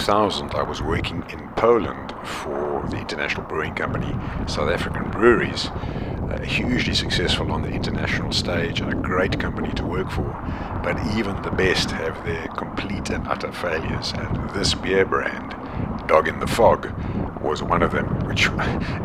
2000, I was working in Poland for the International Brewing Company, South African breweries, hugely successful on the international stage and a great company to work for. But even the best have their complete and utter failures, and this beer brand, Dog in the Fog, was one of them, which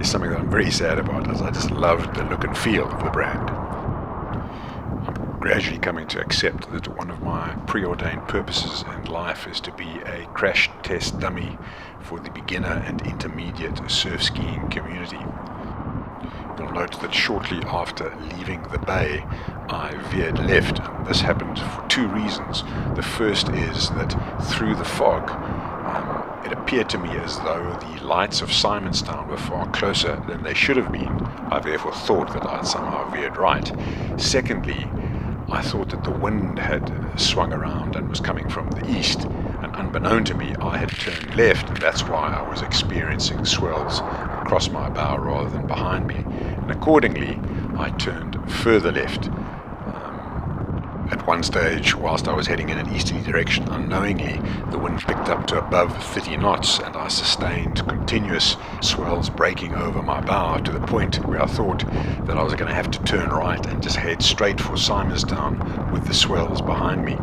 is something that I'm very sad about, as I just loved the look and feel of the brand. I'm gradually coming to accept that one of my preordained purposes in life is to be a crash test dummy for the beginner and intermediate surf skiing community. You'll note that shortly after leaving the bay, I veered left, and this happened for two reasons. The first is that through the fog, it appeared to me as though the lights of Simonstown were far closer than they should have been. I therefore thought that I had somehow veered right. Secondly, I thought that the wind had swung around and was coming from the east, and unbeknown to me, I had turned left, and that's why I was experiencing swells across my bow rather than behind me. And accordingly, I turned further left. At one stage, whilst I was heading in an easterly direction, unknowingly, the wind picked up to above 30 knots, and I sustained continuous swells breaking over my bow to the point where I thought that I was going to have to turn right and just head straight for Simonstown with the swells behind me.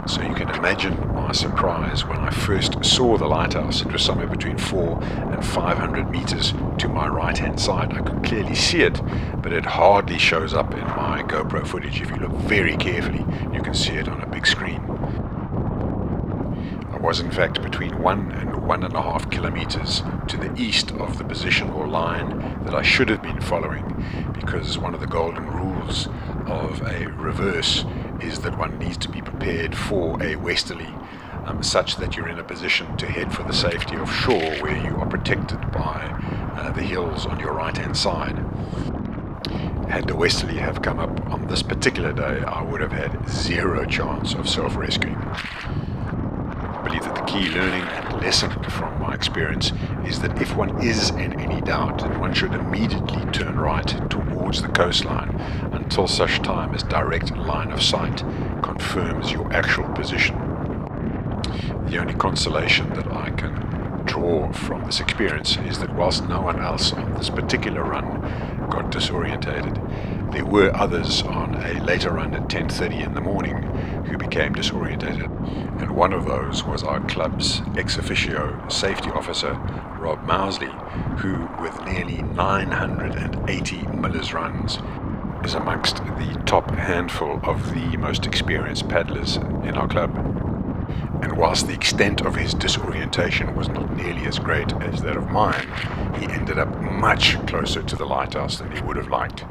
So you can imagine my surprise when I first saw the lighthouse. It was somewhere between 400 and 500 meters to my right-hand side. I could clearly see it, but it hardly shows up in my GoPro footage. If you look very carefully, you can see it on a big screen. I was in fact between 1 and 1.5 kilometers to the east of the position or line that I should have been following, because one of the golden rules of a reverse is that one needs to be prepared for a westerly, such that you're in a position to head for the safety of shore, where you are protected by the hills on your right hand side. Had the westerly have come up on this particular day, I would have had zero chance of self-rescuing. I believe that the key learning and lesson from my experience is that if one is in any doubt, then one should immediately turn right towards the coastline until such time as direct line of sight confirms your actual position. The only consolation that I can draw from this experience is that whilst no one else on this particular run got disorientated, there were others on a later run at 10:30 in the morning who became disorientated, and one of those was our club's Exofficio safety officer, Rob Mousley, who, with nearly 980 Miller's runs, is amongst the top handful of the most experienced paddlers in our club. And whilst the extent of his disorientation was not nearly as great as that of mine, he ended up much closer to the lighthouse than he would have liked.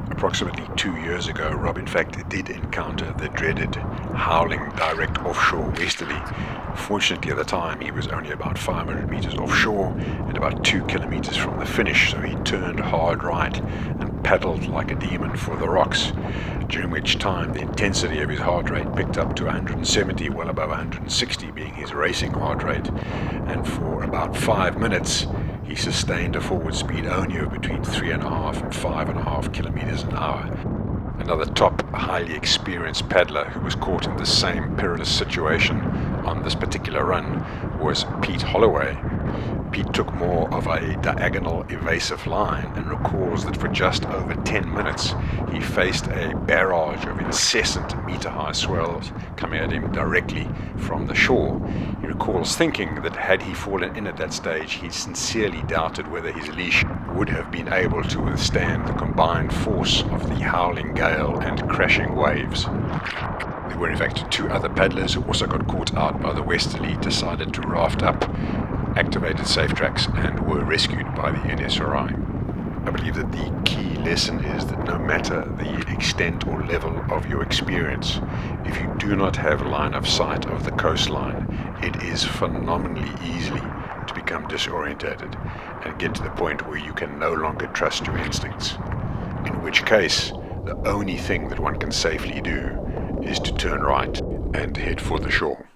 Approximately 2 years ago, Rob in fact did encounter the dreaded howling direct offshore westerly. Fortunately at the time he was only about 500 meters offshore and about 2 kilometers from the finish, so he turned hard right and paddled like a demon for the rocks, during which time the intensity of his heart rate picked up to 170, well above 160 being his racing heart rate, and for about 5 minutes he sustained a forward speed only of between 3.5 and 5.5 kilometers an hour. Another top, highly experienced paddler who was caught in the same perilous situation on this particular run was Pete Holloway. Pete took more of a diagonal evasive line and recalls that for just over 10 minutes he faced a barrage of incessant meter-high swells coming at him directly from the shore. He recalls thinking that had he fallen in at that stage, he sincerely doubted whether his leash would have been able to withstand the combined force of the howling gale and crashing waves. There were in fact 2 other paddlers who also got caught out by the westerly, decided to raft up, activated safe tracks, and were rescued by the NSRI. I believe that the key lesson is that no matter the extent or level of your experience, if you do not have line of sight of the coastline, it is phenomenally easy to become disorientated and get to the point where you can no longer trust your instincts. In which case, the only thing that one can safely do is to turn right and head for the shore.